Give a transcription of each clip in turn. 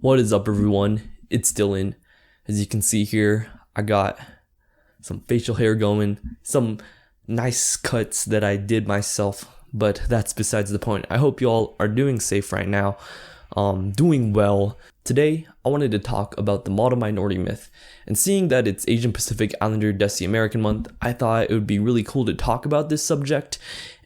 What is up, everyone? It's Dylan. As you can see here, I got some facial hair going, some nice cuts that I did myself, but that's besides the point. I hope you all are doing safe right now, doing well. Today, I wanted to talk about the model minority myth, and seeing that it's Asian Pacific Islander Desi American Month, I thought it would be really cool to talk about this subject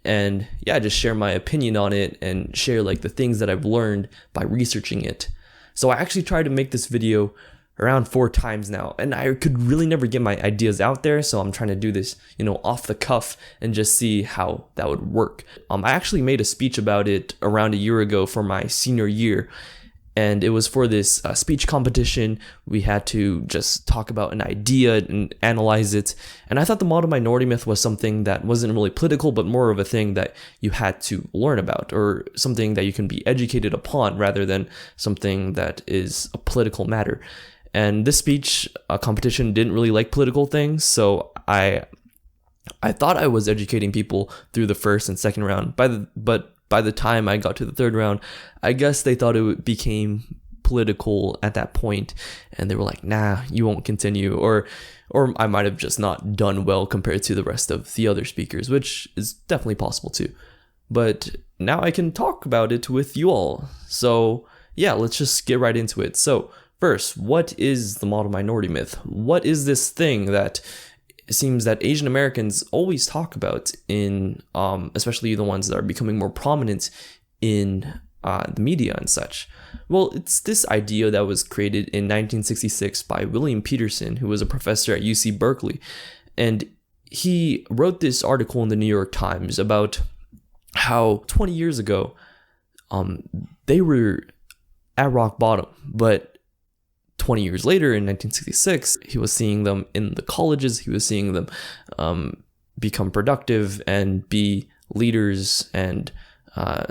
and just share my opinion on it and share like the things that I've learned by researching it. So I actually tried to make this video around 4 times now, and I could really never get my ideas out there, so I'm trying to do this, off the cuff and just see how that would work. I actually made a speech about it around a year ago for my senior year, and it was for this speech competition. We had to just talk about an idea and analyze it. And I thought the model minority myth was something that wasn't really political, but more of a thing that you had to learn about, or something that you can be educated upon rather than something that is a political matter. And this speech competition didn't really like political things, so I thought I was educating people through the first and second round. But by the time I got to the third round, I guess they thought it became political at that point, and they were like, nah, you won't continue, or I might have just not done well compared to the rest of the other speakers, which is definitely possible too. But now I can talk about it with you all. So yeah, let's just get right into it. So first, what is the model minority myth? What is this thing that it seems that Asian Americans always talk about in, especially the ones that are becoming more prominent in the media and such? Well, it's this idea that was created in 1966 by William Peterson, who was a professor at UC Berkeley. And he wrote this article in the New York Times about how 20 years ago, they were at rock bottom, but 20 years later, in 1966, he was seeing them in the colleges. He was seeing them become productive and be leaders and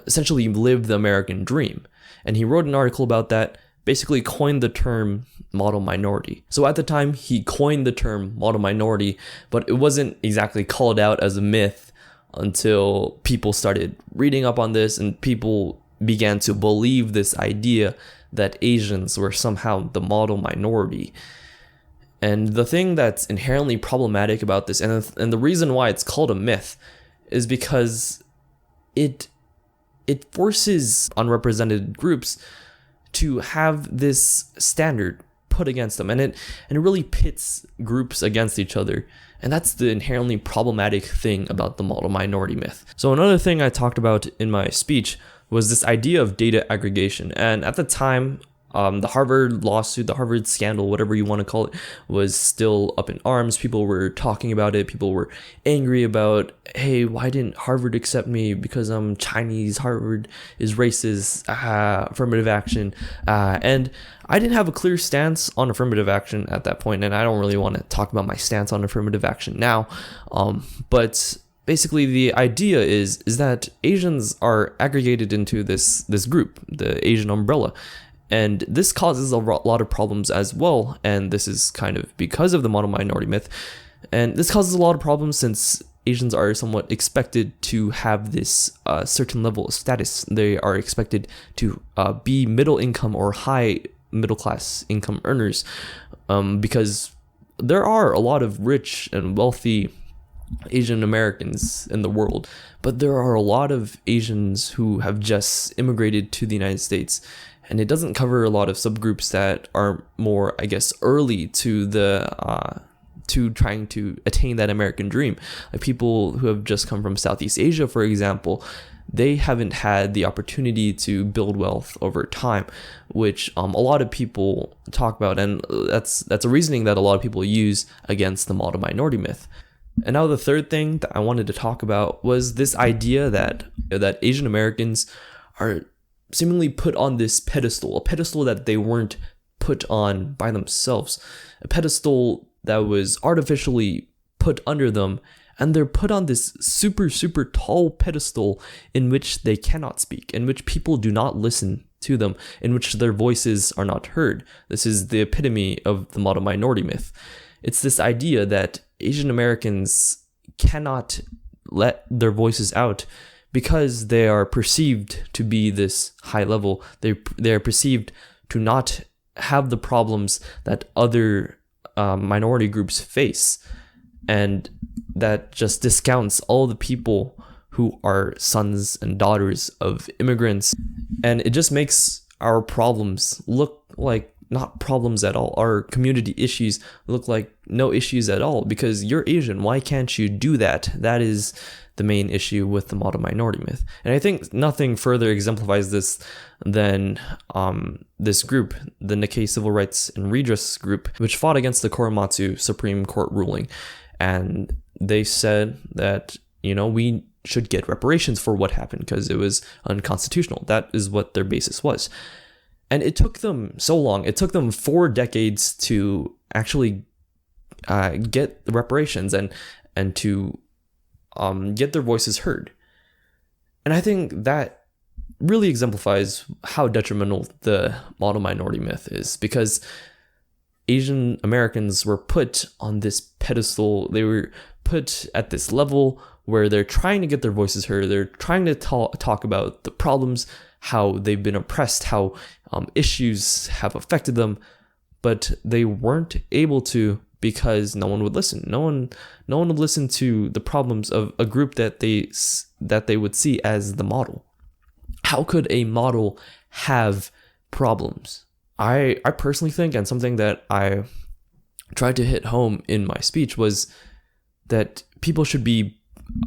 essentially live the American dream. And he wrote an article about that, basically coined the term model minority. So at the time, he coined the term model minority, but it wasn't exactly called out as a myth until people started reading up on this and people began to believe this idea that Asians were somehow the model minority. And the thing that's inherently problematic about this, and the reason why it's called a myth, is because it forces unrepresented groups to have this standard put against them, and it really pits groups against each other. And that's the inherently problematic thing about the model minority myth. So another thing I talked about in my speech was this idea of data aggregation. And at the time, the Harvard lawsuit, the Harvard scandal, whatever you want to call it, was still up in arms. People were talking about it. People were angry about, hey, why didn't Harvard accept me because I'm Chinese? Harvard is racist, affirmative action. And I didn't have a clear stance on affirmative action at that point, and I don't really want to talk about my stance on affirmative action now. But basically, the idea is that Asians are aggregated into this group, the Asian umbrella, and this causes a lot of problems as well. And this is kind of because of the model minority myth, and this causes a lot of problems since Asians are somewhat expected to have this certain level of status. They are expected to be middle income or high middle class income earners, because there are a lot of rich and wealthy Asian Americans in the world, but there are a lot of Asians who have just immigrated to the United States, and it doesn't cover a lot of subgroups that are more, I guess, early to the to trying to attain that American dream. Like people who have just come from Southeast Asia, for example, they haven't had the opportunity to build wealth over time, which a lot of people talk about, and that's a reasoning that a lot of people use against the model minority myth. And now the third thing that I wanted to talk about was this idea that Asian Americans are seemingly put on this pedestal, a pedestal that they weren't put on by themselves, a pedestal that was artificially put under them, and they're put on this super, super tall pedestal in which they cannot speak, in which people do not listen to them, in which their voices are not heard. This is the epitome of the model minority myth. It's this idea that Asian Americans cannot let their voices out because they are perceived to be this high level. They are perceived to not have the problems that other minority groups face, and that just discounts all the people who are sons and daughters of immigrants. And it just makes our problems look like not problems at all. Our community issues look like no issues at all, because you're Asian. Why can't you do that? That is the main issue with the model minority myth. And I think nothing further exemplifies this than this group, the Nikkei Civil Rights and Redress group, which fought against the Korematsu Supreme Court ruling. And they said that, we should get reparations for what happened because it was unconstitutional. That is what their basis was. And it took them so long. It took them 4 decades to actually get the reparations and to get their voices heard. And I think that really exemplifies how detrimental the model minority myth is, because Asian Americans were put on this pedestal. They were put at this level where they're trying to get their voices heard. They're trying to talk about the problems, how they've been oppressed, how issues have affected them, but they weren't able to because no one would listen. No one would listen to the problems of a group that they would see as the model. How could a model have problems? I personally think, and something that I tried to hit home in my speech, was that people should be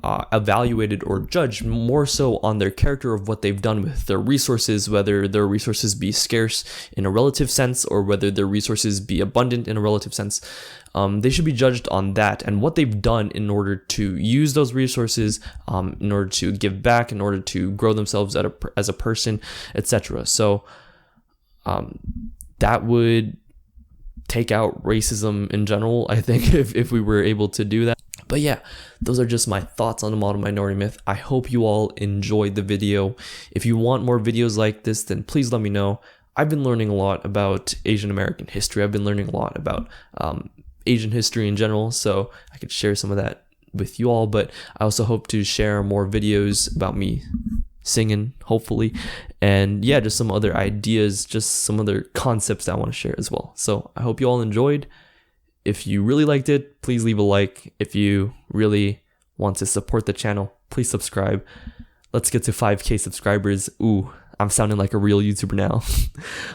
evaluated or judged more so on their character of what they've done with their resources, whether their resources be scarce in a relative sense or whether their resources be abundant in a relative sense. They should be judged on that and what they've done in order to use those resources, in order to give back, in order to grow themselves as a person, etc. So that would take out racism in general, I think, if we were able to do that. But yeah, those are just my thoughts on the model minority myth. I hope you all enjoyed the video. If you want more videos like this, then please let me know. I've been learning a lot about Asian American history. I've been learning a lot about Asian history in general, so I could share some of that with you all. But I also hope to share more videos about me singing, hopefully, and yeah, just some other ideas, just some other concepts that I want to share as well. So I hope you all enjoyed. If you really liked it, please leave a like. If you really want to support the channel, please subscribe. Let's get to 5K subscribers. Ooh, I'm sounding like a real YouTuber now.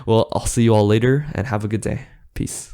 Well, I'll see you all later and have a good day. Peace.